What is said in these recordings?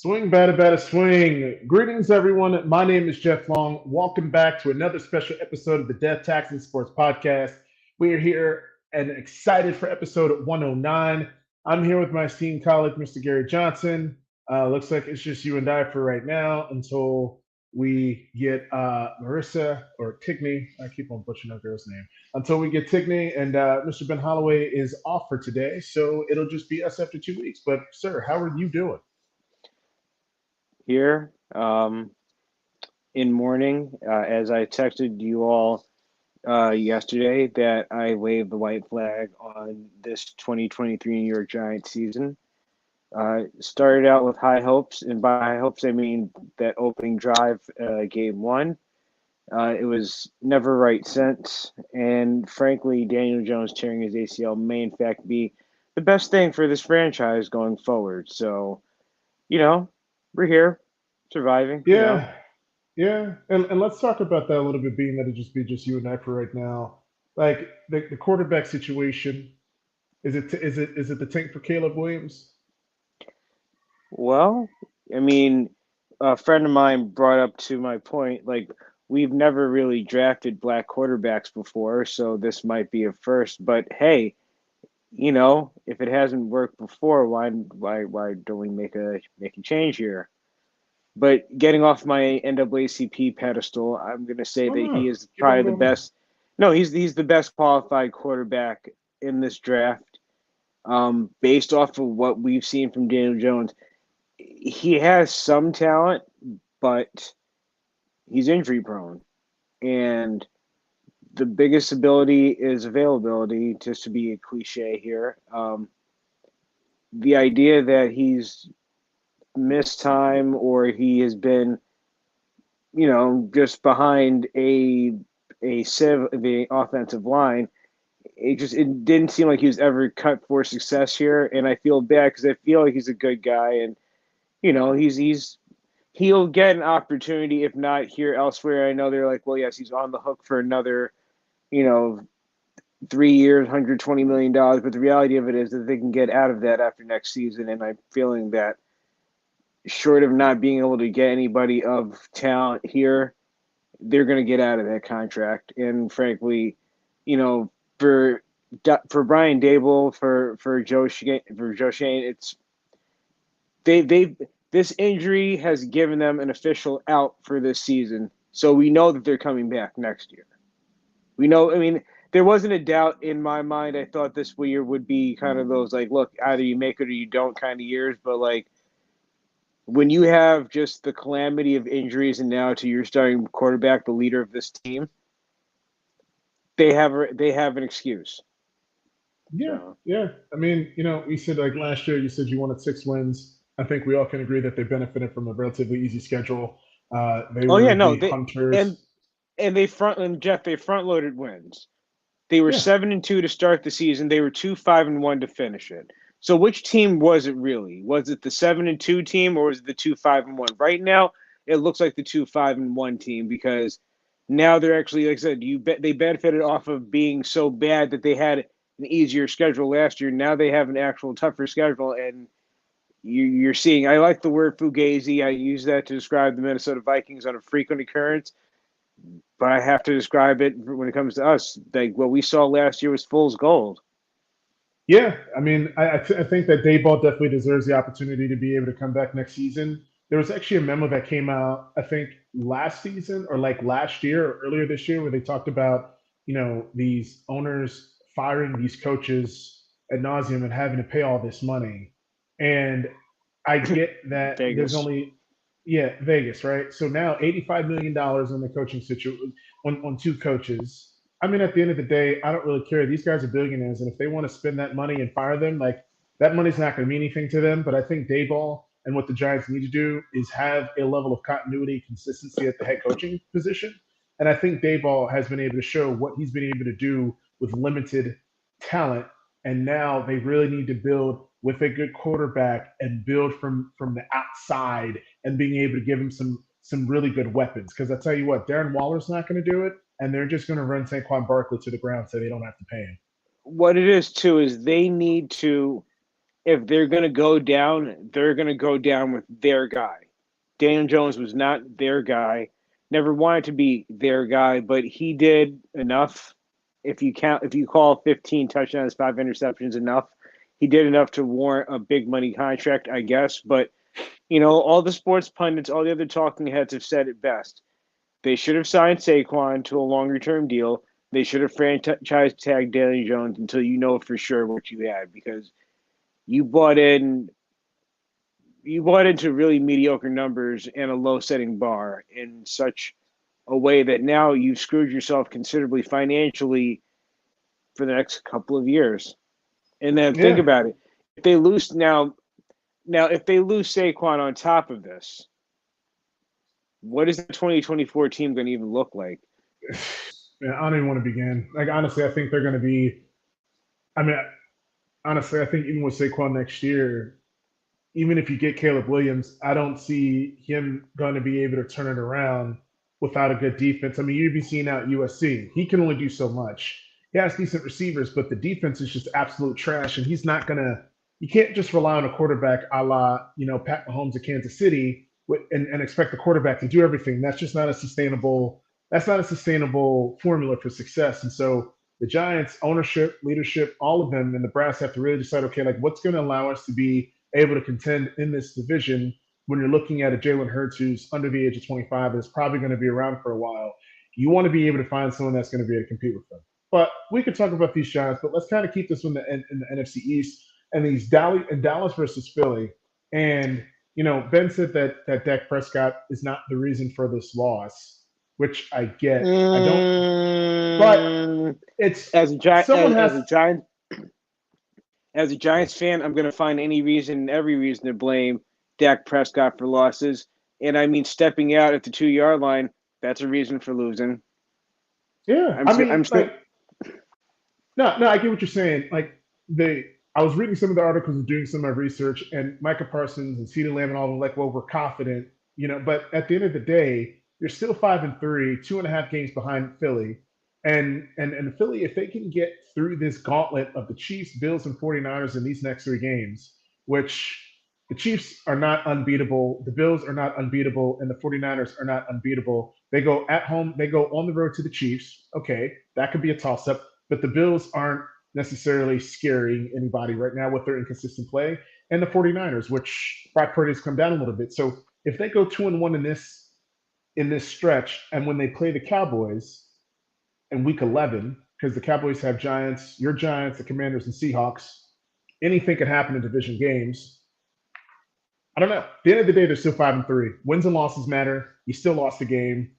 Swing, batter, batter, swing. Greetings, everyone. My name is Jeff Long. Welcome back to another special episode of the Death Tax and Sports Podcast. We are here and excited for episode 109. I'm here with my esteemed colleague, Mr. Gary Johnson. Looks like it's just you and I for right now until we get Marissa or Tigney. I keep on butchering that girl's name. Until we get Tigney and Mr. Ben Holloway is off for today, so it'll just be us after 2 weeks. But, sir, how are you doing? Here in mourning, as I texted you all yesterday that I waved the white flag on this 2023 New York Giants season. Started out with high hopes, and by high hopes I mean that opening drive, game one. It was never right since, and frankly, Daniel Jones tearing his ACL may in fact be the best thing for this franchise going forward. So, we're here, surviving. Yeah, yeah, and let's talk about that a little bit, being that it just you and I for right now. Like the quarterback situation, is it the tank for Caleb Williams? Well, I mean, a friend of mine brought up to my point, like, we've never really drafted black quarterbacks before, so this might be a first. But hey, if it hasn't worked before, why don't we make a change here? But getting off my NAACP pedestal, I'm going to say Oh that no, he is keep on probably the going. best. No, he's the best qualified quarterback in this draft. Based off of what we've seen from Daniel Jones, he has some talent, but he's injury prone, and the biggest ability is availability. Just to be a cliche here, the idea that he's missed time or he has been just behind a sieve of the offensive line. It didn't seem like he was ever cut for success here, and I feel bad because I feel like he's a good guy, and he'll get an opportunity if not here elsewhere. I know they're like, well, yes, he's on the hook for another, you know, 3 years, $120 million, but the reality of it is that they can get out of that after next season, and I'm feeling that short of not being able to get anybody of talent here, they're going to get out of that contract. And frankly, you know, for Brian Dable, for Joe Shane, it's they this injury has given them an official out for this season, so we know that they're coming back next year. We know. I mean, there wasn't a doubt in my mind. I thought this year would be kind of those like, look, either you make it or you don't kind of years, but like when you have just the calamity of injuries and now to your starting quarterback, the leader of this team, they have an excuse. Yeah, So yeah. I mean, we said like last year, you said you wanted 6 wins. I think we all can agree that they benefited from a relatively easy schedule. They oh yeah, were no, the they and Hunters. they front loaded wins. They were Yeah, 7-2 to start the season. They were 2-5-1 to finish it. So which team was it really? Was it the 7-2 team or was it the 2-5-1? Right now, it looks like the 2-5-1 team because now they're actually, like I said, they benefited off of being so bad that they had an easier schedule last year. Now they have an actual tougher schedule, and you're seeing. I like the word fugazi. I use that to describe the Minnesota Vikings on a frequent occurrence, but I have to describe it when it comes to us. Like what we saw last year was fool's gold. yeah. I mean, I think that Dayball definitely deserves the opportunity to be able to come back next season. There was actually a memo that came out, I think, last season or like last year or earlier this year, where they talked about, these owners firing these coaches ad nauseum and having to pay all this money. And I get that there's Vegas. only, yeah, Vegas, right? So now $85 million on the coaching situation on two coaches. I mean, at the end of the day, I don't really care. These guys are billionaires, and if they want to spend that money and fire them, like that money's not going to mean anything to them. But I think Dayball and what the Giants need to do is have a level of continuity, consistency at the head coaching position. And I think Dayball has been able to show what he's been able to do with limited talent. And now they really need to build with a good quarterback and build from the outside and being able to give him some really good weapons. Because I tell you what, Darren Waller's not going to do it, and they're just going to run Saquon Barkley to the ground so they don't have to pay him. What it is too is they need to if they're going to go down, they're going to go down with their guy. Daniel Jones was not their guy, never wanted to be their guy, but he did enough. If you call 15 touchdowns, 5 interceptions enough, he did enough to warrant a big money contract, I guess. But all the sports pundits, all the other talking heads have said it best. They should have signed Saquon to a longer term deal. They should have franchise tagged Daniel Jones until you know for sure what you had, because you bought in you bought into really mediocre numbers and a low setting bar in such a way that now you've screwed yourself considerably financially for the next couple of years. And then think Yeah. about it. If they lose now if they lose Saquon on top of this, what is the 2024 team going to even look like? Man, I don't even want to begin. Like honestly, I think they're going to be. I mean, honestly, I think even with Saquon next year, even if you get Caleb Williams, I don't see him going to be able to turn it around without a good defense. I mean, you'd be seeing out USC. He can only do so much. He has decent receivers, but the defense is just absolute trash, and he's not going to. You can't just rely on a quarterback a la Pat Mahomes of Kansas City and expect the quarterback to do everything. That's just not a sustainable. That's not a sustainable formula for success. And so the Giants, ownership, leadership, all of them, and the brass have to really decide, okay, like what's going to allow us to be able to contend in this division when you're looking at a Jalen Hurts who's under the age of 25 and is probably going to be around for a while. You want to be able to find someone that's going to be able to compete with them. But we could talk about these Giants, but let's kind of keep this in the NFC East and these Dallas versus Philly. And Ben said that Dak Prescott is not the reason for this loss, which I get. I don't, but Mm, it's as a giant, someone has. as a Giants fan, I'm going to find any reason, every reason to blame Dak Prescott for losses. And I mean, stepping out at the 2 yard line, that's a reason for losing. Yeah, I'm I just, mean, I'm just gonna, like, no, I get what you're saying. Like, I was reading some of the articles and doing some of my research, and Micah Parsons and CeeDee Lamb and all of them like, well, we're confident, But at the end of the day, you're still 5-3, 2.5 games behind Philly, and Philly, if they can get through this gauntlet of the Chiefs, Bills, and 49ers in these next 3 games, which the Chiefs are not unbeatable, the Bills are not unbeatable, and the 49ers are not unbeatable. They go at home, they go on the road to the Chiefs. Okay, that could be a toss up, but the Bills aren't necessarily scaring anybody right now with their inconsistent play. And the 49ers, which Brock Purdy has come down a little bit. So if they go 2-1 in this stretch, and when they play the Cowboys in week 11, because the Cowboys have Giants, your Giants, the Commanders, and Seahawks, anything could happen in division games. I don't know. At the end of the day, they're still 5-3. Wins and losses matter. You still lost the game.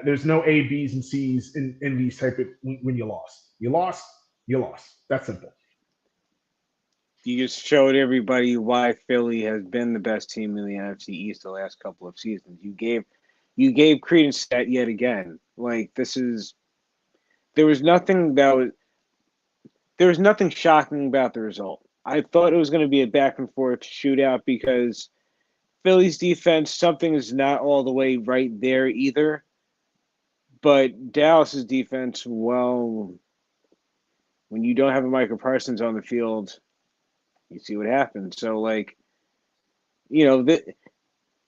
There's no A, B's, and C's in these type of when you lost. You lost. You lost. That's simple. you just showed everybody why Philly has been the best team in the NFC East the last couple of seasons. You gave credence to that yet again. Like there was nothing that was there was nothing shocking about the result. I thought it was going to be a back and forth shootout because Philly's defense, something is not all the way right there either. But Dallas's defense, well, when you don't have a Michael Parsons on the field, you see what happens. So, like,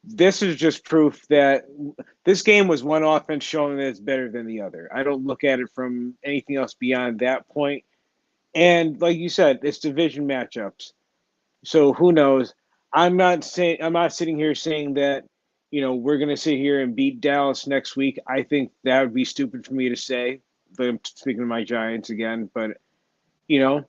this is just proof that this game was one offense showing that it's better than the other. I don't look at it from anything else beyond that point. And like you said, it's division matchups. So who knows? I'm not sitting here saying that, we're gonna sit here and beat Dallas next week. I think that would be stupid for me to say. But I'm speaking of my Giants again. But you know,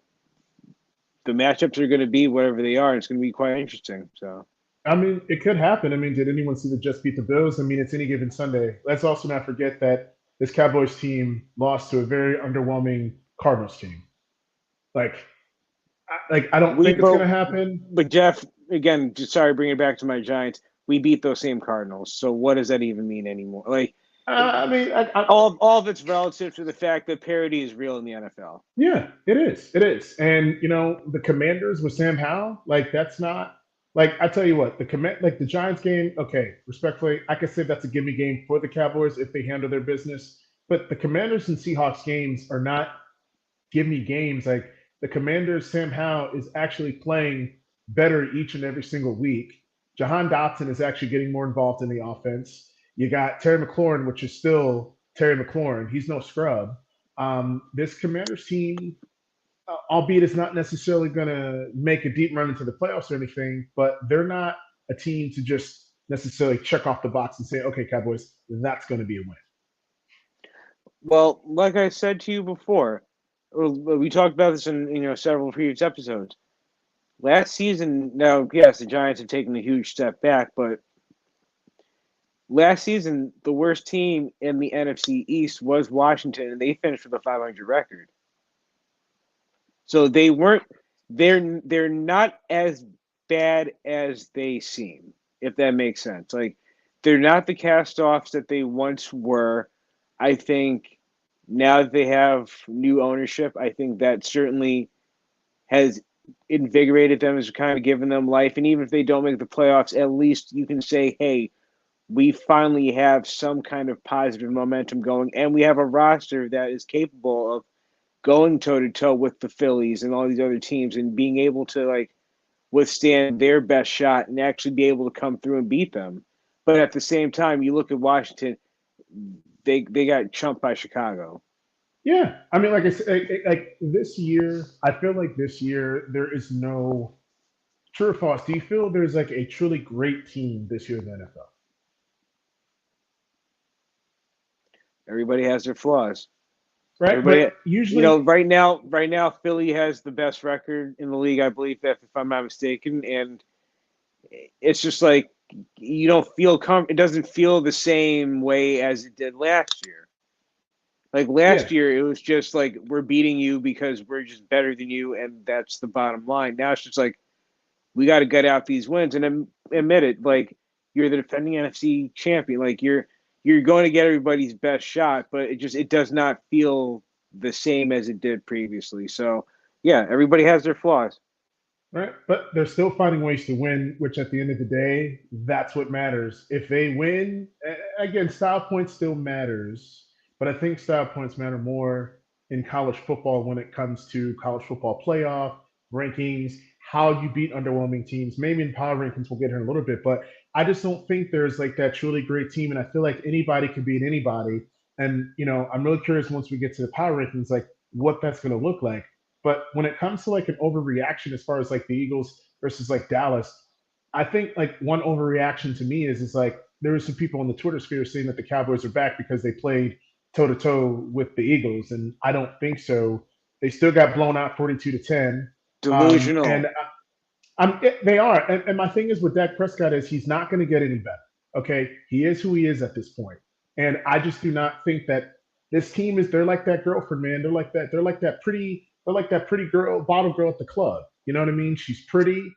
the matchups are gonna be whatever they are, and it's gonna be quite interesting. So I mean, it could happen. I mean, did anyone see the Jets beat the Bills? I mean, it's any given Sunday. Let's also not forget that this Cowboys team lost to a very underwhelming Cardinals team. Like, I don't we think it's going both to happen. but Jeff, again, just sorry, bring it back to my Giants. We beat those same Cardinals. So what does that even mean anymore? Like I mean, all of it's relative to the fact that parity is real in the NFL. yeah, it is. It is. And the Commanders with Sam Howell, like that's not like I tell you what, the Giants game, okay, respectfully, I could say that's a gimme game for the Cowboys if they handle their business. But the Commanders and Seahawks games are not gimme games. Like the Commanders, Sam Howell is actually playing better each and every single week. Jahan Dotson is actually getting more involved in the offense. You got Terry McLaurin, which is still Terry McLaurin. He's no scrub. This Commanders team, albeit it's not necessarily going to make a deep run into the playoffs or anything, but they're not a team to just necessarily check off the box and say, okay, Cowboys, that's going to be a win. Well, like I said to you before, we talked about this in several previous episodes. Last season, now yes, the Giants have taken a huge step back, but last season the worst team in the NFC East was Washington, and they finished with a 500 record. So they weren't. They're not as bad as they seem, if that makes sense. Like they're not the cast-offs that they once were. I think now that they have new ownership, I think that certainly has invigorated them, has kind of given them life. And even if they don't make the playoffs, at least you can say, hey, we finally have some kind of positive momentum going, and we have a roster that is capable of going toe to toe with the Phillies and all these other teams and being able to like withstand their best shot and actually be able to come through and beat them. But at the same time, you look at Washington, they got chumped by Chicago. Yeah, I mean, like I said, like this year, I feel like this year there is no true or false. Do you feel there's like a truly great team this year in the NFL? Everybody has their flaws. Right, Everybody, but usually, right now, Philly has the best record in the league, I believe, if I'm not mistaken, and it's just like you don't feel it doesn't feel the same way as it did last year. Like yeah, last year, it was just like we're beating you because we're just better than you, and that's the bottom line. Now it's just like we got to gut out these wins and admit it. Like you're the defending NFC champion. Like you're going to get everybody's best shot, but it does not feel the same as it did previously. So yeah, everybody has their flaws. right, but they're still finding ways to win, which at the end of the day, that's what matters. If they win, again, style points still matters, but I think style points matter more in college football when it comes to college football playoff rankings, how you beat underwhelming teams. Maybe in power rankings, we'll get here in a little bit, but I just don't think there's like that truly great team, and I feel like anybody can beat anybody. And I'm really curious once we get to the power rankings, like what that's going to look like. But when it comes to like an overreaction as far as like the Eagles versus like Dallas, I think like one overreaction to me is like there were some people on the Twitter sphere saying that the Cowboys are back because they played toe to toe with the Eagles, and I don't think so. They still got blown out 42-10, and Delusional. they are. And my thing is with Dak Prescott is he's not going to get any better. Okay, he is who he is at this point, and I just do not think that this team is. They're like that girlfriend, man. They're like that. They're like that pretty. They're like that pretty girl, bottle girl at the club. You know what I mean? She's pretty.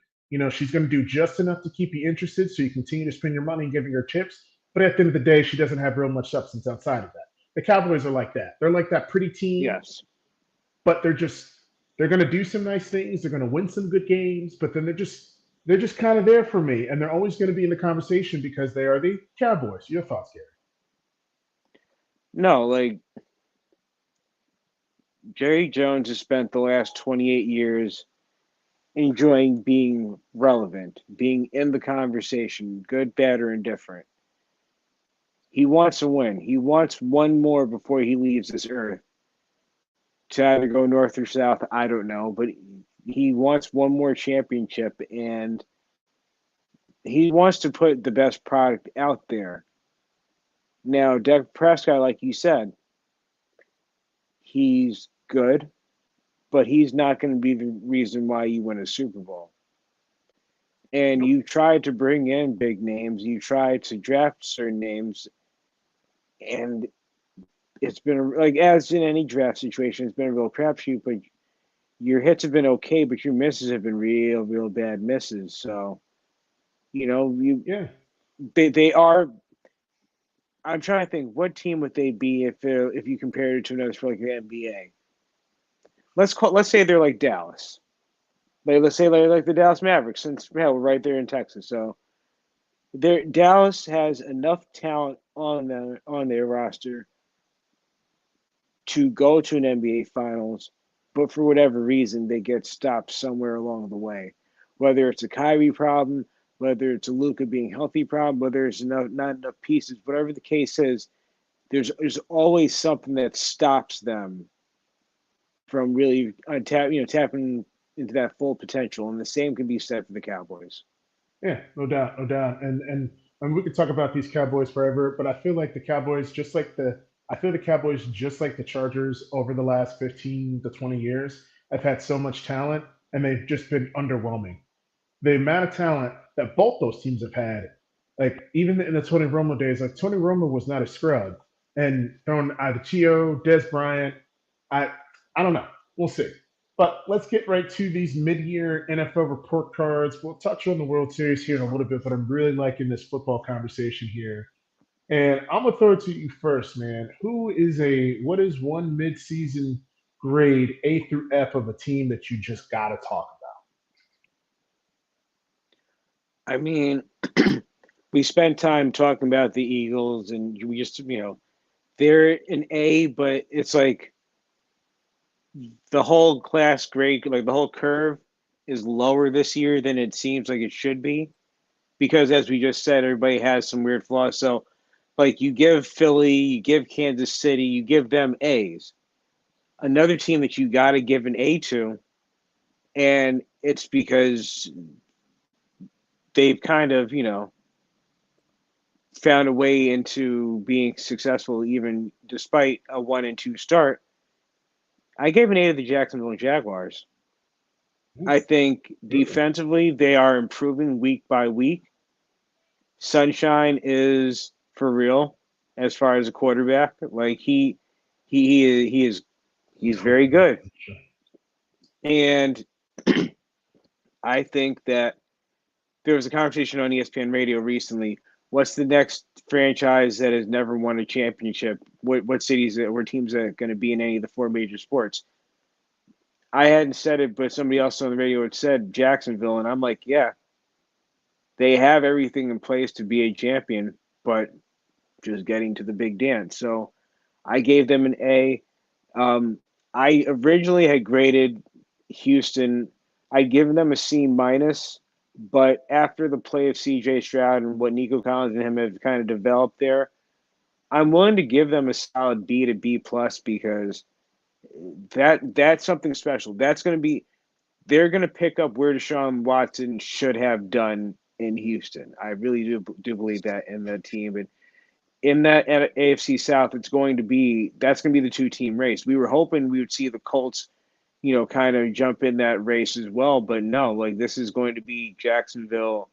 She's going to do just enough to keep you interested, so you continue to spend your money and giving her tips. But at the end of the day, she doesn't have real much substance outside of that. The Cowboys are like that. They're like that pretty team, Yes. but they're going to do some nice things. They're going to win some good games, but then they're just kind of there for me, and they're always going to be in the conversation because they are the Cowboys. Your thoughts, Gary? No, like Jerry Jones has spent the last 28 years enjoying being relevant, being in the conversation, good, bad, or indifferent. He wants to win. He wants one more before he leaves this earth to either go north or south. I don't know, but he wants one more championship, and he wants to put the best product out there. Now, Dak Prescott, like you said, he's good, but he's not going to be the reason why you win a Super Bowl. And Nope. you try to bring in big names, you try to draft certain names, and it's been like as in any draft situation, it's been a real crapshoot. But your hits have been okay, but your misses have been real bad misses. So you Yeah. they are. I'm trying to think what team would they be if you compared it to another sport like the NBA. Let's say they're like Dallas. Let's say they're like the Dallas Mavericks, since we're right there in Texas. So Dallas has enough talent on their roster to go to an NBA Finals, but for whatever reason they get stopped somewhere along the way. whether it's a Kyrie problem, whether it's a Luka being healthy problem, whether there's not enough pieces, whatever the case is, there's always something that stops them from really tapping into that full potential, and the same can be said for the Cowboys. Yeah, no doubt, no doubt. And we could talk about these Cowboys forever, but I feel like the Cowboys, I feel the Cowboys, just like the Chargers over the last 15 to 20 years, have had so much talent and they've just been underwhelming. The amount of talent that both those teams have had, like even in the Tony Romo days, like Tony Romo was not a scrub, and throwing either Chio, Des Bryant, I I don't know. We'll see. But let's get right to these mid-year NFL report cards. We'll touch on the World Series here in a little bit, but I'm really liking this football conversation here. And I'm gonna throw it to you first, man. What is one mid-season grade A through F of a team that you just gotta talk I mean, we spent time talking about the Eagles, and we just they're an A, but it's like the whole class grade, like the whole curve, is lower this year than it seems like it should be because, as we just said, everybody has some weird flaws. So, like, you give Philly, you give Kansas City, you give them A's. Another team that you got to give an A to, and it's because they've kind of, found a way into being successful even despite a 1-2 start. I gave an A to the Jacksonville Jaguars. about? I think Really? defensively they are improving week by week. Sunshine is for real as far as a quarterback. Like he is he's very good. And I think that there was a conversation on ESPN radio recently. What's the next franchise that has never won a championship? What cities or teams are going to be in any of the four major sports? I hadn't said it, but somebody else on the radio had said Jacksonville, and I'm like, yeah, they have everything in place to be a champion, but just getting to the big dance. So I gave them an A. Um, I originally had graded Houston. I'd given them a C minus, but after the play of C.J. Stroud and what Nico Collins and him have kind of developed there, I'm willing to give them a solid B to B plus because that's something special. That's going to be they're going to pick up where Deshaun Watson should have done in Houston. I really do believe that in the team. And in that AFC South, that's going to be the two-team race. We were hoping we would see the Colts, kind of jump in that race as well, but no, like this is going to be Jacksonville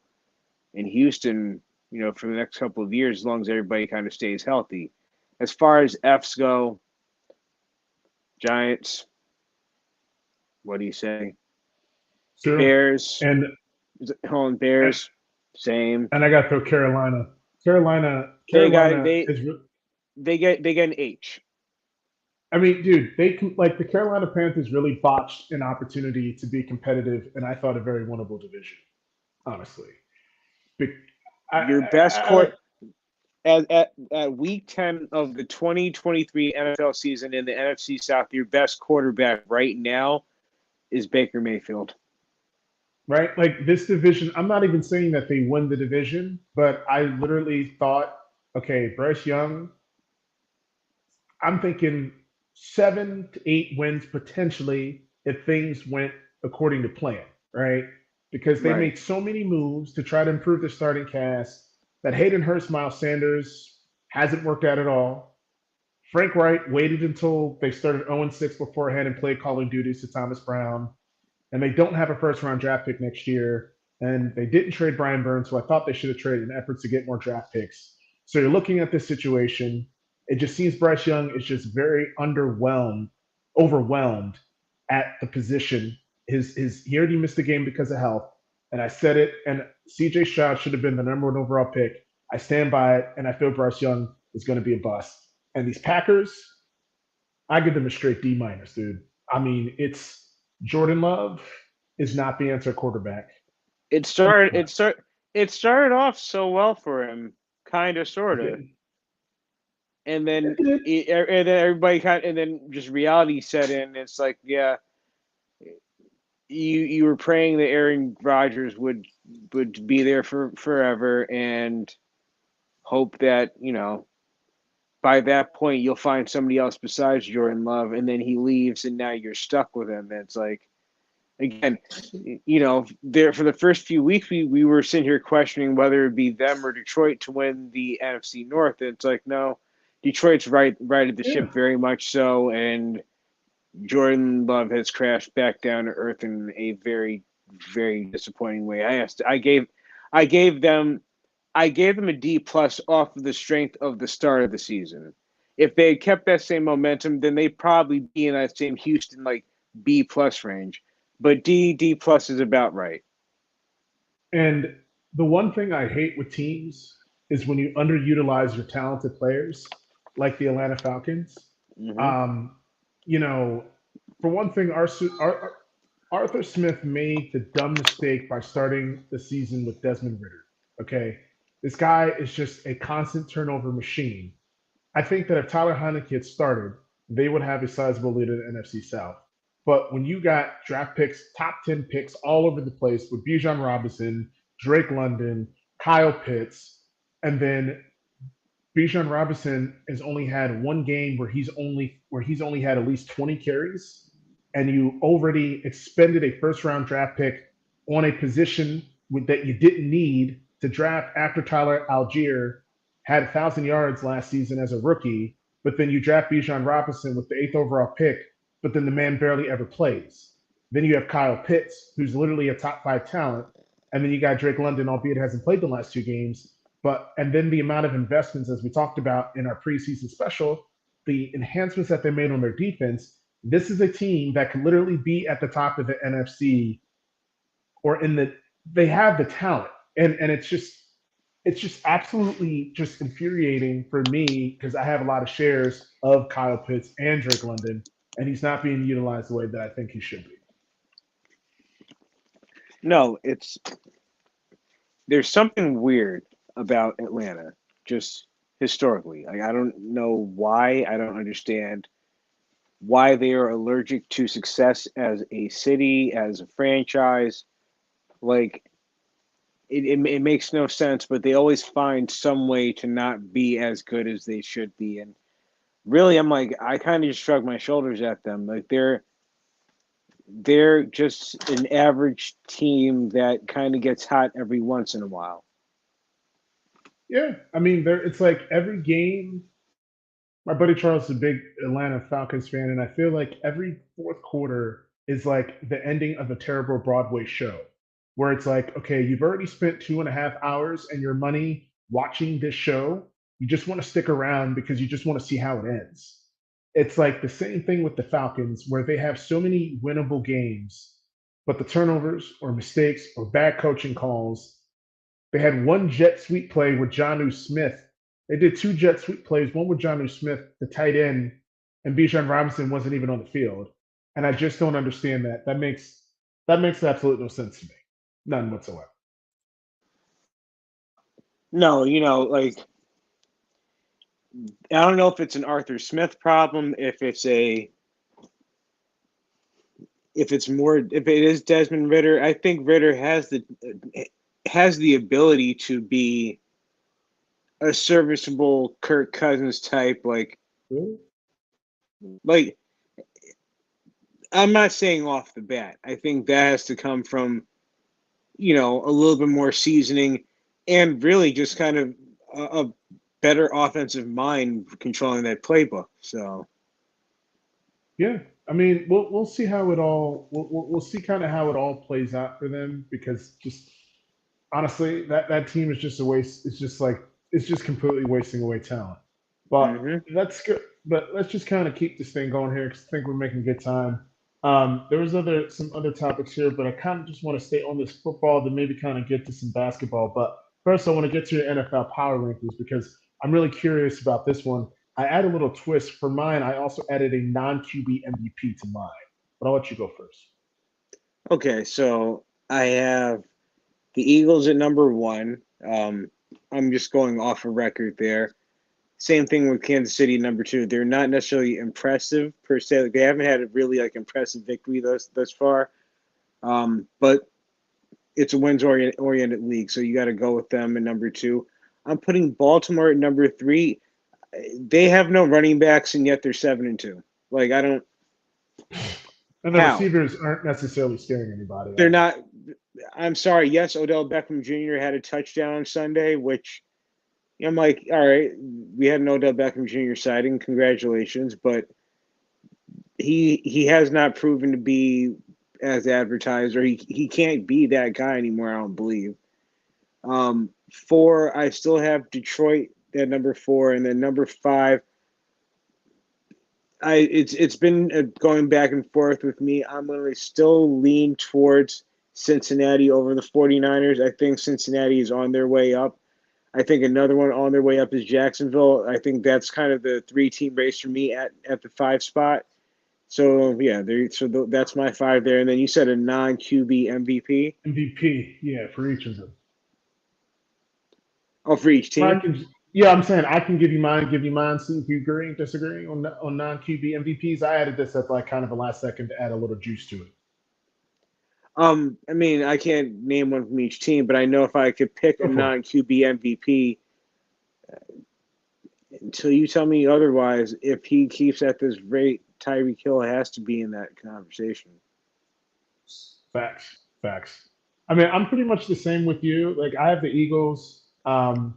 and Houston, for the next couple of years, as long as everybody kind of stays healthy. As far as Fs go, Giants, what do you say? Sure. Bears, And Holland and, Bears, same. and I got to throw Carolina. Carolina, They got Carolina is. they get an H. I mean, dude, like the Carolina Panthers really botched an opportunity to be competitive, and I thought a very winnable division, honestly. Be- Your best I court at week 10 of the 2023 NFL season in the NFC South, your best quarterback right now is Baker Mayfield. right? Like this division, I'm not even saying that they won the division, but I literally thought, okay, Bryce Young, I'm thinking 7 to 8 wins potentially if things went according to plan, right? Because they Right. made so many moves to try to improve their starting cast that Hayden Hurst, Miles Sanders hasn't worked out at all. Frank Wright waited until they started 0-6 beforehand and played calling duties to Thomas Brown. And they don't have a first round draft pick next year. And they didn't trade Brian Burns, who I thought they should have traded in efforts to get more draft picks. So you're looking at this situation. It just seems Bryce Young is just very overwhelmed at the position. His he already missed the game because of health. And I said it, and CJ Stroud should have been the number one overall pick. I stand by it, and I feel Bryce Young is going to be a bust. And these Packers, I give them a straight D minus, dude. I mean, it's Jordan Love is not the answer quarterback. It It's started not. it start it started off so well for him, kind of It sort of. didn't. And It then did. and then everybody kind of, and then just reality set in. It's like, yeah, you were praying that Aaron Rodgers would be there for forever and hope that, by that point you'll find somebody else besides Jordan Love, and then he leaves and now you're stuck with him. And it's like, again, there for the first few weeks we were sitting here questioning whether it'd be them or Detroit to win the NFC North. And it's like, no, Detroit's right at the Yeah. ship very much so, and Jordan Love has crashed back down to earth in a very, very disappointing way. I gave them a D plus off of the strength of the start of the season. If they had kept that same momentum, then they'd probably be in that same Houston like B plus range. But D plus is about right. And the one thing I hate with teams is when you underutilize your talented players, like the Atlanta Falcons. Mm-hmm. Um, you know, for one thing, Arthur Smith made the dumb mistake by starting the season with Desmond Ritter. Okay. This guy is just a constant turnover machine. I think that if Tyler Heineke had started, they would have a sizable lead in the NFC South. But when you got draft picks, top 10 picks all over the place with Bijan Robinson, Drake London, Kyle Pitts, and then Bijan Robinson has only had one game where he's only had at least 20 carries, and you already expended a first round draft pick on a position that you didn't need to draft after Tyler Algier had 1,000 yards last season as a rookie, but then you draft Bijan Robinson with the eighth overall pick, but then the man barely ever plays. Then you have Kyle Pitts, who's literally a top five talent, and then you got Drake London, albeit hasn't played the last two games, but and then the amount of investments, as we talked about in our preseason special, the enhancements that they made on their defense. This is a team that could literally be at the top of the NFC or in the. They have the talent, and it's just absolutely just infuriating for me because I have a lot of shares of Kyle Pitts and Drake London, and he's not being utilized the way that I think he should be. No, there's something weird about Atlanta, just historically. Like, I don't know why. I don't understand why they are allergic to success as a city, as a franchise. Like, it makes no sense, but they always find some way to not be as good as they should be. And really, I'm like, I kind of just shrug my shoulders at them. Like, they're just an average team that kind of gets hot every once in a while. Yeah, I mean, it's like every game. My buddy Charles is a big Atlanta Falcons fan, and I feel like every fourth quarter is like the ending of a terrible Broadway show, where it's like, okay, you've already spent 2.5 hours and your money watching this show. You just want to stick around because you just want to see how it ends. It's like the same thing with the Falcons, where they have so many winnable games, but the turnovers or mistakes or bad coaching calls. They had one jet sweep play with Jonnu Smith. They did two jet sweep plays, one with Jonnu Smith, the tight end, and Bijan Robinson wasn't even on the field. And I just don't understand that. That makes absolutely no sense to me. None whatsoever. No, like, I don't know if it's an Arthur Smith problem, if it is Desmond Ritter. I think Ritter has the ability to be a serviceable Kirk Cousins type. Like I'm not saying off the bat. I think that has to come from a little bit more seasoning, and really just kind of a better offensive mind controlling that playbook. So Yeah, I mean, we'll see how it all we'll see kind of how it all plays out for them because just honestly, that team is just a waste. It's just like it's just completely wasting away talent. But hmm that's good. But let's just kind of keep this thing going here because I think we're making good time. There was some other topics here, but I kind of just want to stay on this football, then maybe kind of get to some basketball. But first, I want to get to your NFL power rankings because I'm really curious about this one. I add a little twist for mine. I also added a non-QB MVP to mine, but I'll let you go first. okay, so I have the Eagles at number one. I'm just going off a record there. Same thing with Kansas City number two. They're not necessarily impressive per se. Like, they haven't had a really like impressive victory thus far. But it's a wins oriented league, so you got to go with them at number two. I'm putting Baltimore at number three. They have no running backs, and yet they're 7-2. Like I don't And the how receivers aren't necessarily scaring anybody they're either. not. I'm sorry. Yes, Odell Beckham Jr. had a touchdown on Sunday, which I'm like, all right, we had an Odell Beckham Jr. sighting. Congratulations, but he has not proven to be as advertised, or he can't be that guy anymore. I don't believe. Four, I still have Detroit at number four, and then number five. It's been going back and forth with me. I'm going to still lean towards Cincinnati over the 49ers. I think Cincinnati is on their way up. I think another one on their way up is Jacksonville. I think that's kind of the three-team race for me at the five spot. So yeah, that's my five there. And then you said a non QB MVP. MVP, yeah, for each of them. Oh, for each I team. can, yeah, I'm saying I can give you mine. See if you agree, disagree on non QB MVPs. I added this at like kind of a last second to add a little juice to it. I mean, I can't name one from each team, but I know if I could pick a Go for it. non QB MVP, until you tell me otherwise, if he keeps at this rate, Tyreek Hill has to be in that conversation. Facts, facts. I mean, I'm pretty much the same with you. Like I have the Eagles, and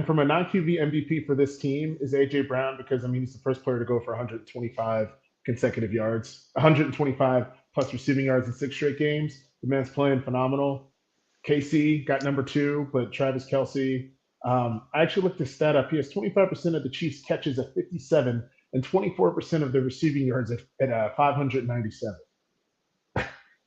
from a non QB MVP for this team is AJ Brown because I mean he's the first player to go for 125 consecutive yards, 125 plus receiving yards in 6 straight games. The man's playing phenomenal. KC got number two, but Travis Kelsey. I actually looked his stat up. He has 25% of the Chiefs' catches at 57 and 24% of the receiving yards at 597.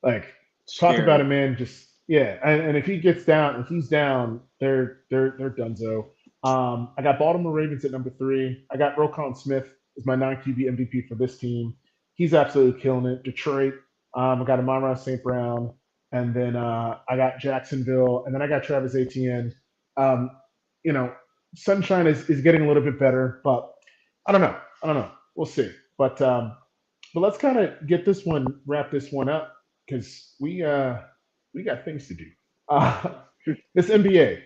Like, talk about a Scary. man just yeah. And if he gets down, if he's down, they're donezo. I got Baltimore Ravens at number three. I got Rokon Smith as my non QB MVP for this team. He's absolutely killing it. Detroit. I got Amon St. Brown, and then I got Jacksonville, and then I got Travis Etienne. Um, you know, Sunshine is getting a little bit better, but I don't know. I don't know. We'll see. But let's kind of get this one, wrap this one up because we got things to do. Uh, this NBA,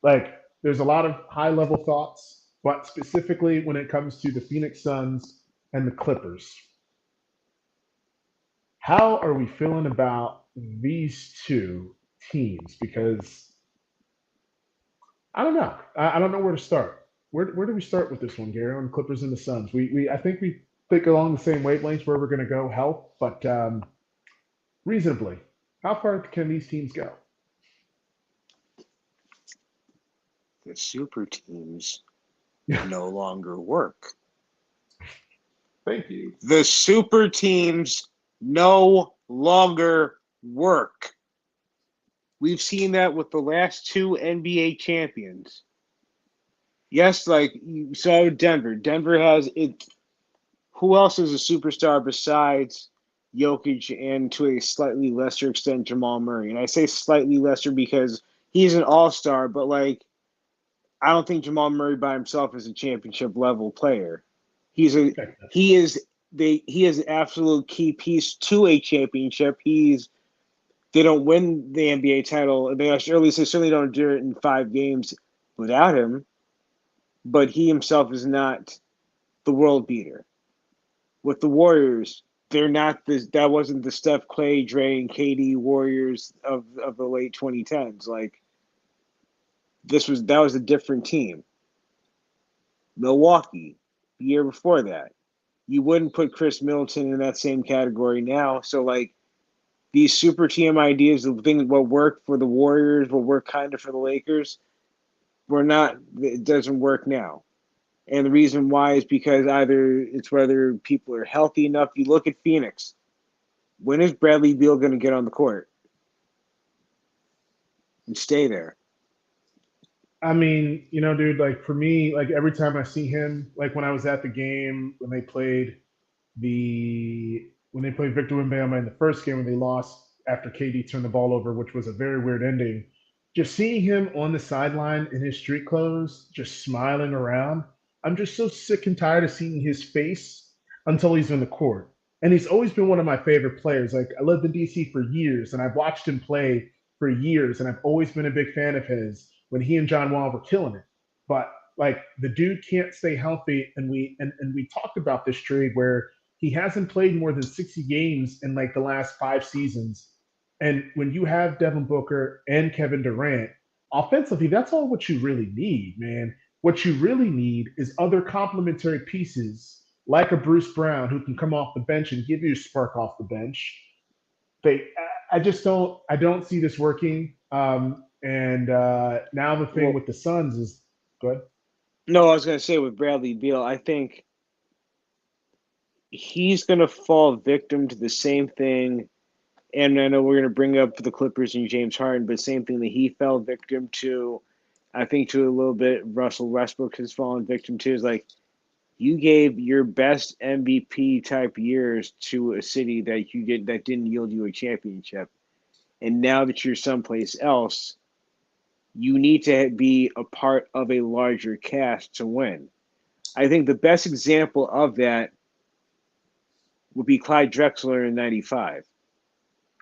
like there's a lot of high level thoughts, but specifically when it comes to the Phoenix Suns and the Clippers, how are we feeling about these two teams? Because I don't know. I don't know where to start. Where do we start with this one, Gary, on the Clippers and the Suns? I think we think along the same wavelengths where we're going to go health, but reasonably, how far can these teams go? The super teams no longer work. Thank you. The super teams no longer work. We've seen that with the last two NBA champions. Yes, like you saw Denver. Denver has it. Who else is a superstar besides Jokic and to a slightly lesser extent Jamal Murray? And I say slightly lesser because he's an all-star, but like I don't think Jamal Murray by himself is a championship level player. He's a Okay. he is he is an absolute key piece to a championship. They don't win the NBA title. They actually they certainly don't do it in 5 games without him. But he himself is not the world beater. With the Warriors, they're not this. That wasn't the Steph, Clay, Dre, and KD Warriors of the late 2010s. Like that was a different team. Milwaukee, the year before that, you wouldn't put Chris Middleton in that same category now. So like these super team ideas, the thing what worked for the Warriors, what worked kind of for the Lakers, we're not. It doesn't work now. And the reason why is because either it's whether people are healthy enough. You look at Phoenix. When is Bradley Beal going to get on the court and stay there? I mean, dude, like for me, like every time I see him, like when I was at the game when they played Victor Wembanyama in the first game when they lost after KD turned the ball over, which was a very weird ending. Just seeing him on the sideline in his street clothes, just smiling around. I'm just so sick and tired of seeing his face until he's in the court. and he's always been one of my favorite players. Like I lived in DC for years, and I've watched him play for years, and I've always been a big fan of his when he and John Wall were killing it. But like the dude can't stay healthy, and we talked about this trade where he hasn't played more than 60 games in like the last 5 seasons. And when you have Devin Booker and Kevin Durant, offensively, that's all what you really need, man. What you really need is other complementary pieces like a Bruce Brown who can come off the bench and give you a spark off the bench. They, I just don't, I don't see this working. And now the thing Well, with the Suns is good. no, I was gonna say with Bradley Beal, I think he's gonna fall victim to the same thing. And I know we're gonna bring up the Clippers and James Harden, but same thing that he fell victim to. I think to a little bit Russell Westbrook has fallen victim to is like you gave your best MVP type years to a city that didn't yield you a championship, and now that you're someplace else, you need to be a part of a larger cast to win. I think the best example of that would be Clyde Drexler in '95.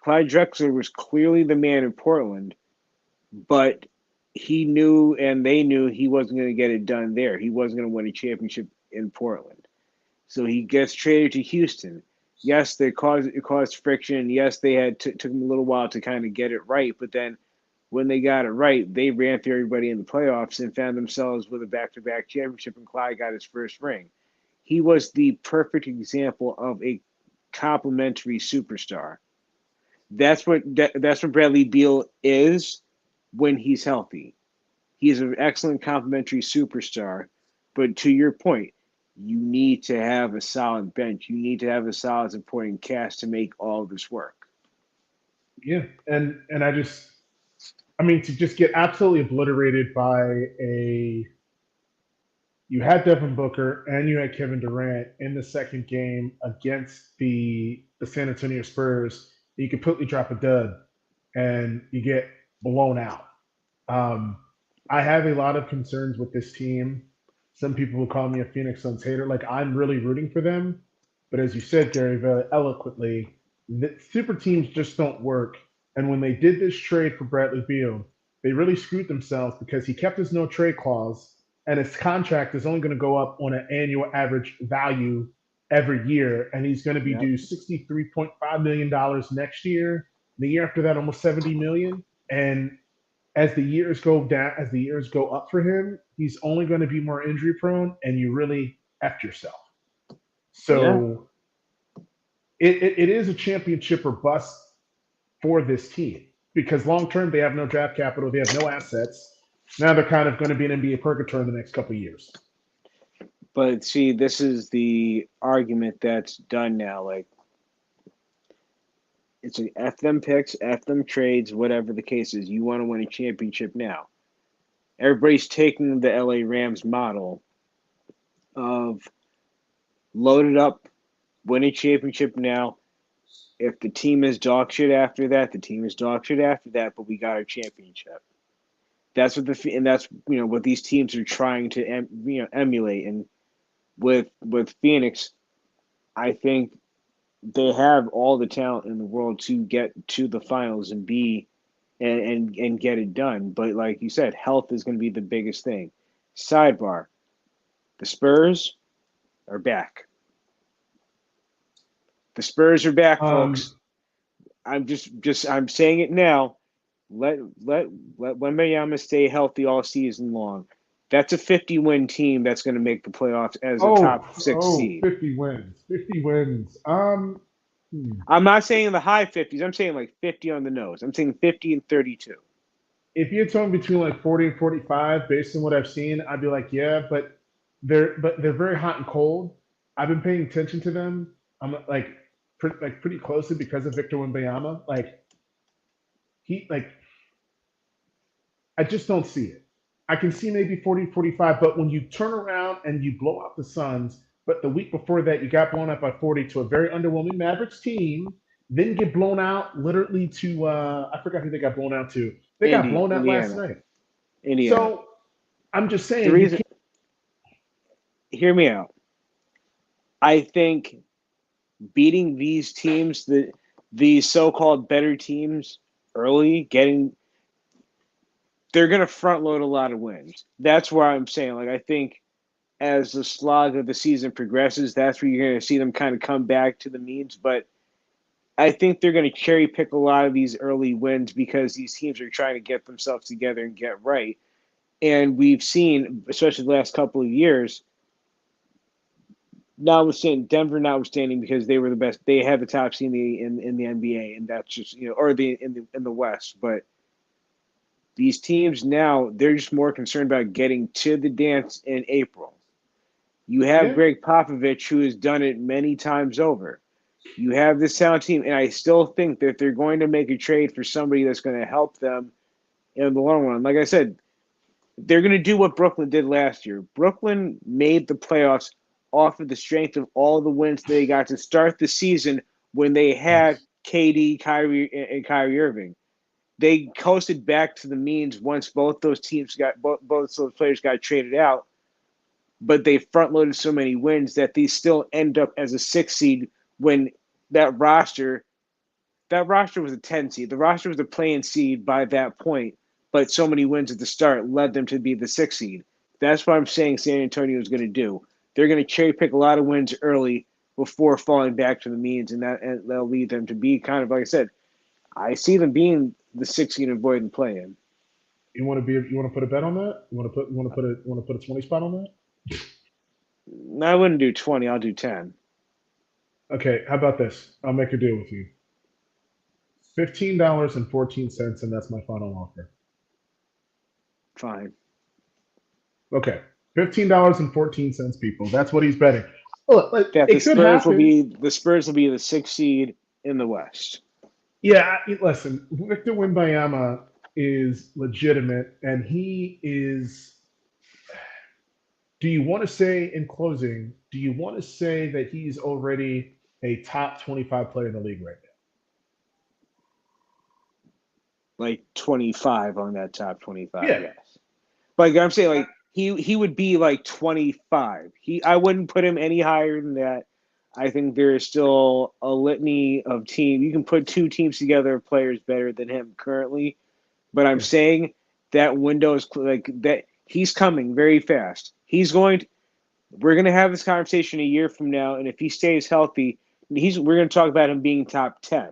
Clyde Drexler was clearly the man in Portland, but he knew and they knew he wasn't going to get it done there. He wasn't going to win a championship in Portland. So he gets traded to Houston. Yes, it caused friction. Yes, they took him a little while to kind of get it right, but then when they got it right, they ran through everybody in the playoffs and found themselves with a back-to-back championship, and Clyde got his first ring. He was the perfect example of a complimentary superstar. That's what Bradley Beal is when he's healthy. He's an excellent complimentary superstar, but to your point, you need to have a solid bench. You need to have a solid supporting cast to make all of this work. Yeah, and I mean, to just get absolutely obliterated by a you had Devin Booker and you had Kevin Durant in the second game against the San Antonio Spurs. You completely drop a dud and you get blown out. Um, I have a lot of concerns with this team. Some people will call me a Phoenix Suns hater. Like I'm really rooting for them, but as you said, Gary, very eloquently, the super teams just don't work. And when they did this trade for Bradley Beal, they really screwed themselves because he kept his no trade clause, and his contract is only going to go up on an annual average value every year, and he's going to be Yep. due $63.5 million next year. The year after that, almost 70 million. And as the years go down, as the years go up for him, he's only going to be more injury prone, and you really effed yourself. Yeah. So it is a championship or bust for this team because long term they have no draft capital, they have no assets. Now they're kind of going to be an NBA purgatory in the next couple of years. But see, this is the argument that's done now. Like it's a F them picks, F them trades, whatever the case is. You want to win a championship now. Everybody's taking the LA Rams model of load it up, win a championship now. If the team is dog shit after that, the team is dog shit after that, but we got our championship. That's what and that's what these teams are trying to emulate. And with Phoenix, I think they have all the talent in the world to get to the finals and be and get it done. But like you said, health is going to be the biggest thing. Sidebar: the Spurs are back. The Spurs are back, Um, folks. I'm saying it now. Let let Wembanyama stay healthy all season long. That's a 50-win team that's going to make the playoffs as a top six oh, seed. 50 wins. 50 wins. Hmm. I'm not saying the high 50s. I'm saying like 50 on the nose. I'm saying 50 and 32. If you're talking between like 40 and 45, based on what I've seen, I'd be like, yeah, but they're very hot and cold. I've been paying attention to them. I'm like pretty closely because of Victor Wembanyama. Like he like I just don't see it. I can see maybe 40, 45, but when you turn around and you blow out the Suns, but the week before that you got blown out by 40 to a very underwhelming Mavericks team, then get blown out literally to I forgot who they got blown out to. They got blown out last Indiana, night. Indiana. So I'm just The saying you reason, can't. hear me out. I think beating these teams, the so-called better teams early, they're going to front load a lot of wins. That's where I'm saying, like, I think as the slog of the season progresses, that's where you're going to see them kind of come back to the means. But I think they're going to cherry pick a lot of these early wins because these teams are trying to get themselves together and get right. And we've seen, especially the last couple of years, notwithstanding because they were the best, they had the top seed in the NBA, and that's just or in the West. But these teams now, they're just more concerned about getting to the dance in April. You have Yeah, Greg Popovich, who has done it many times over. You have this sound team, and I still think that they're going to make a trade for somebody that's going to help them in the long run. Like I said, they're going to do what Brooklyn did last year. Brooklyn made the playoffs off of the strength of all the wins they got to start the season when they had yes. KD, Kyrie, and Kyrie Irving. They coasted back to the means once both those those players got traded out, but they front loaded so many wins that they still end up as a 6 seed when that roster was a 10 seed. The roster was a playing seed by that point, but so many wins at the start led them to be the 6 seed. That's what I'm saying San Antonio is going to do. They're going to cherry pick a lot of wins early before falling back to the means, and that'll lead them to be kind of, like I said, I see them being the 6 seed and avoiding play-in. You want to put a bet on that? You want to put a 20 spot on that? I wouldn't do 20. I'll do 10. Okay, how about this? I'll make a deal with you. $15.14, and that's my final offer. Fine. Okay, $15.14, people. That's what he's betting. Look, like, That it could happen. the Spurs will be the 6 seed in the West. Yeah, listen, Victor Wimbayama is legitimate, and he is. Do you want to say in closing? Do you want to say that he's already a top 25 player in the league right Like 25 on that top now? 25, Yeah, yes. But like I'm saying, like he would be like 25. I wouldn't put him any higher than that. I think there is still a litany of team. You can put two teams together of players better than him currently. But I'm yeah. saying that window is like that. He's coming very fast. We're going to have this conversation a year from now, and if he stays healthy, we're going to talk about him being top 10.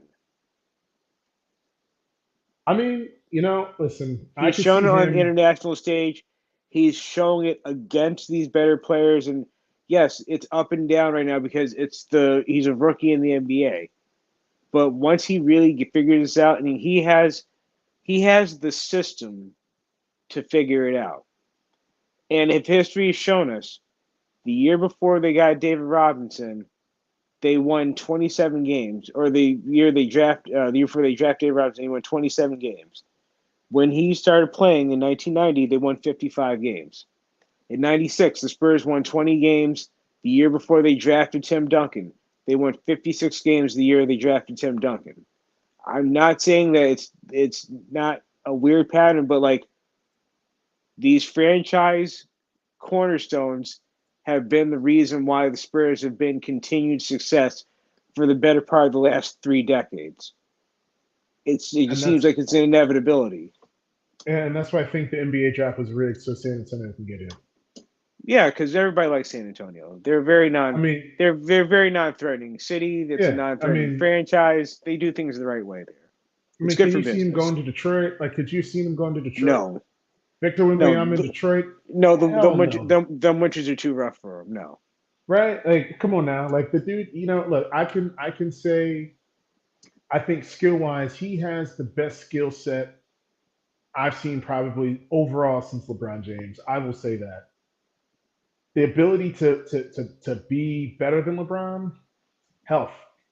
I mean, listen, I He's could shown see it on the him. international stage. He's showing it against these better players, and yes, it's up and down right now because he's a rookie in the NBA. But once he really figures this out, and he has the system to figure it out. And if history has shown us, the year before they got David Robinson, they won 27 games, or the year before they drafted David Robinson, he won 27 games. When he started playing in 1990, they won 55 games. In 96, the Spurs won 20 games the year before they drafted Tim Duncan. They won 56 games the year they drafted Tim Duncan. I'm not saying that it's not a weird pattern, but like these franchise cornerstones have been the reason why the Spurs have been continued success for the better part of the last 3 decades. It And just seems like it's an inevitability. that's why I think the NBA draft was rigged so San Antonio can get in. Yeah, because everybody likes San Antonio. I mean, They're very non-threatening city. That's a yeah, non-threatening franchise. They do things the right way there. It's good can for you see him business. going to Detroit? Like, could you see him going to Detroit? No, Victor no, Wembanyama in Detroit? no. Hell no. The winters are too rough for him. No. Right? Like, come on now. Like the dude, look, I can say I think skill wise, he has the best skill set I've seen probably overall since LeBron James. I will say that. The ability to be better than LeBron, health.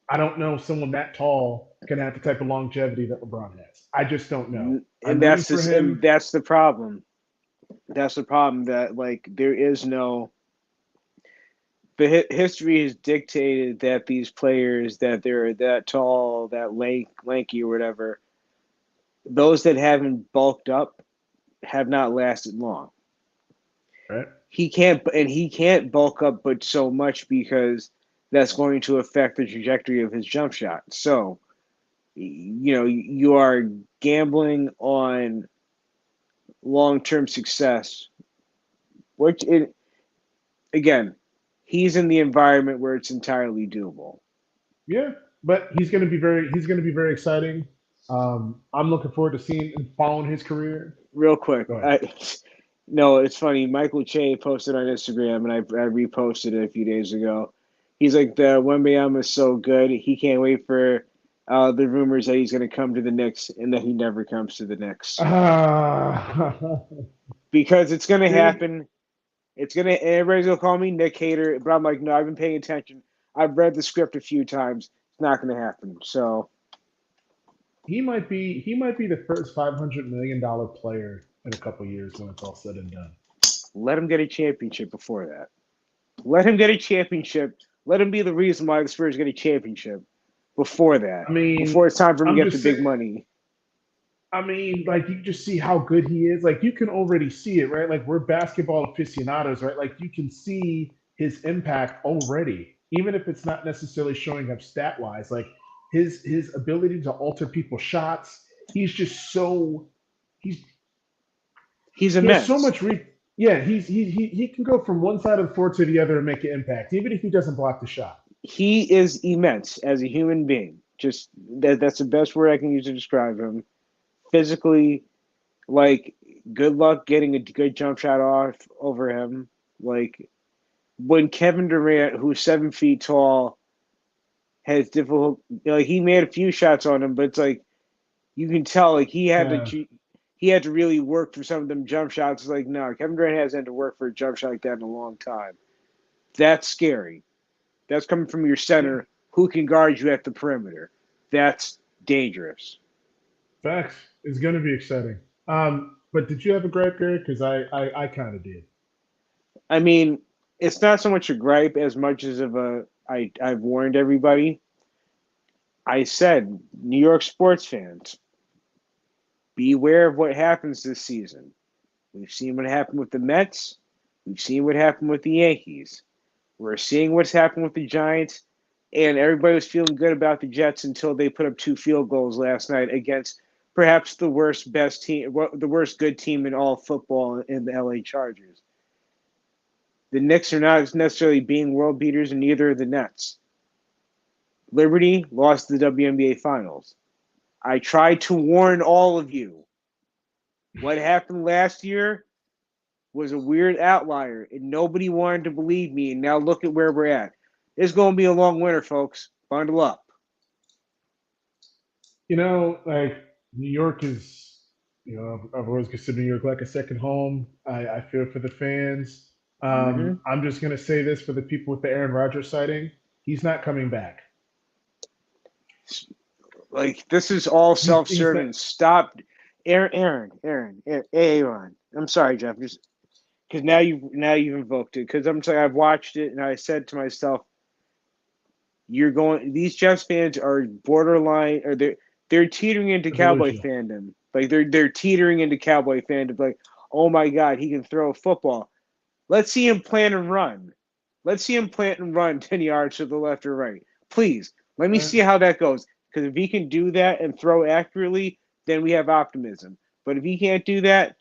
I don't know if someone that tall can have the type of longevity that LeBron has. I just don't know. And I'm rooting that's for this, and him. that's the problem. That's the problem that like there is no. The history has dictated that these players that they're that tall, that lanky or whatever, those that haven't bulked up have not lasted long. Right? He can't bulk up but so much because that's going to affect the trajectory of his jump shot. So, you are gambling on long-term success, which again, he's in the environment where it's entirely doable. Yeah, but he's going to be very exciting. I'm looking forward to seeing and following his career. Real quick, Go ahead. no, it's funny. Michael Che posted on Instagram, and I reposted it a few days ago. He's like, the Wembanyama is so good. He can't wait for the rumors that he's going to come to the Knicks, and that he never comes to the Knicks Uh, because it's going to see, happen. Everybody's gonna call me Nick Hater, but I'm like, no, I've been paying attention. I've read the script a few times. It's not gonna happen. So he might be the first $500 million player in a couple years when it's all said and done. let him get a championship before that. Let him get a championship. Let him be the reason why the Spurs get a championship before that. I mean, Before it's time for him to I'm get the just big saying. money. I mean, like you just see how good he is. Like you can already see it, right? Like we're basketball aficionados, right? Like you can see his impact already, even if it's not necessarily showing up stat wise. Like his ability to alter people's shots. He's just so he's He's he has so immense. much yeah, he can go from one side of the floor to the other and make an impact, even if he doesn't block the shot. He is immense as a human being. Just that's the best word I can use to describe him. Physically, like, good luck getting a good jump shot off over him. Like, when Kevin Durant, who's 7 feet tall, has difficult, like, he made a few shots on him, but it's like you can tell, like, Yeah, he had to really work for some of them jump shots. It's like, no, Kevin Durant hasn't had to work for a jump shot like that in a long time. That's scary. That's coming from your yeah. center who can guard you at the perimeter. That's dangerous. Facts is going to be exciting. But did you have a gripe, Garrett? Because I kind of did. I mean, it's not so much a gripe as much as I've warned everybody. I said, New York sports fans, beware of what happens this season. We've seen what happened with the Mets. We've seen what happened with the Yankees. We're seeing what's happened with the Giants. And everybody was feeling good about the Jets until they put up 2 field goals last night against perhaps the worst good team in all of football in the LA Chargers. The Knicks are not necessarily being world beaters, and neither are the Nets. Liberty lost the WNBA Finals. I tried to warn all of you. What happened last year was a weird outlier, and nobody wanted to believe me. And now look at where we're at. It's going to be a long winter, folks. Bundle up. Like New York is, I've always considered New York like a second home. I feel for the fans. Mm-hmm. I'm just going to say this for the people with the Aaron Rodgers sighting. He's not coming back. Like, this is all He's not. self-serving. Stop, Aaron. I'm sorry, Jeff. Just because now you've invoked it. Because I'm sorry, I've watched it and I said to myself, you're going. These Jets fans are borderline, or they're teetering into Cowboy Delusional. fandom. Like they're teetering into Cowboy fandom. Like, oh my God, he can throw a football. Let's see him plant and run. Let's see him plant and run 10 yards to the left or right. Please, let me Uh, see how that goes. Because if he can do that and throw accurately, then we have optimism. But if he can't do that,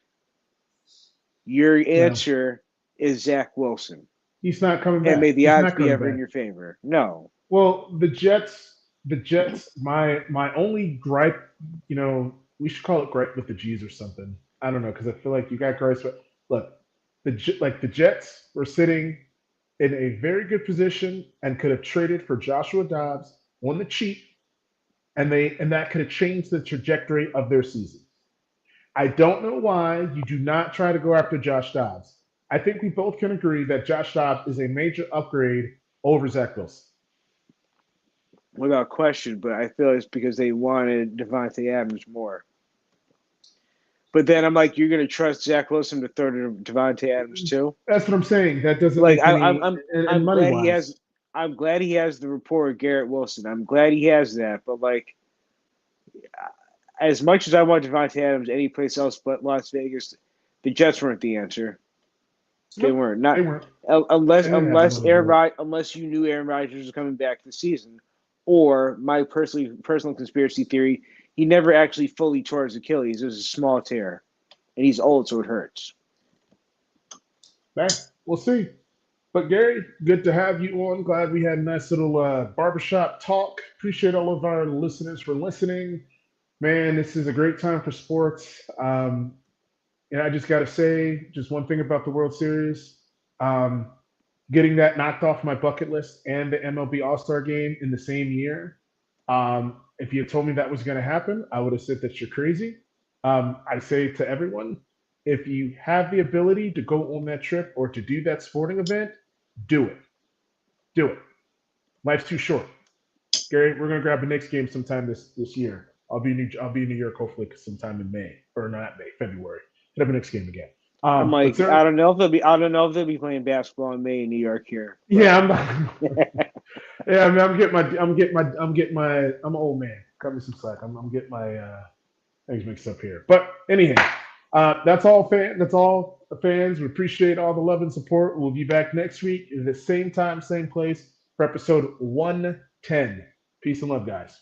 your no, answer is Zach Wilson. he's not coming And may back. the He's odds not be coming ever in back. your favor. No. Well, the Jets. My only gripe, we should call it gripe with the G's or something. I don't know because I feel like you got gripes. But look, the Jets were sitting in a very good position and could have traded for Joshua Dobbs on the cheap, and that could have changed the trajectory of their season. I don't know why you do not try to go after Josh Dobbs. I think we both can agree that Josh Dobbs is a major upgrade over Zach Wilson. Without question, but I feel it's because they wanted Devontae Adams more. But then I'm like, you're gonna trust Zach Wilson to throw to Devontae Adams too? That's what I'm saying. That doesn't Like make I, I'm any I'm and I'm money glad he wise. has I'm glad he has the rapport with Garrett Wilson. I'm glad he has that. But like, as much as I want Devontae Adams any place else but Las Vegas, the Jets weren't the answer. They Nope, weren't. they Not weren't. unless They didn't have them unless on the board. unless you knew Aaron Rodgers was coming back this season, or my personal conspiracy theory, he never actually fully tore his Achilles. It was a small tear, and he's old, so it hurts. Hey, we'll see. But Gary, good to have you on. Glad we had a nice little barbershop talk. Appreciate all of our listeners for listening. Man, this is a great time for sports. And I just got to say, just one thing about the World Series. Um, Getting that knocked off my bucket list and the MLB All Star game in the same year. If you had told me that was going to happen, I would have said that you're crazy. I say to everyone, if you have the ability to go on that trip or to do that sporting event, do it. Do it. Life's too short. Gary, we're gonna grab the next game sometime this year. I'll be in New York hopefully sometime in May or not May, February. Hit up the next game again. I'm But like, sir, I don't know if they'll be playing basketball in May in New York here, yeah, but I'm not. Yeah, I mean, I'm an old man. Cut me some slack. I'm getting my things mixed up here. But anyhow, that's all fans. We appreciate all the love and support. We'll be back next week at the same time, same place for episode 110. Peace and love, guys.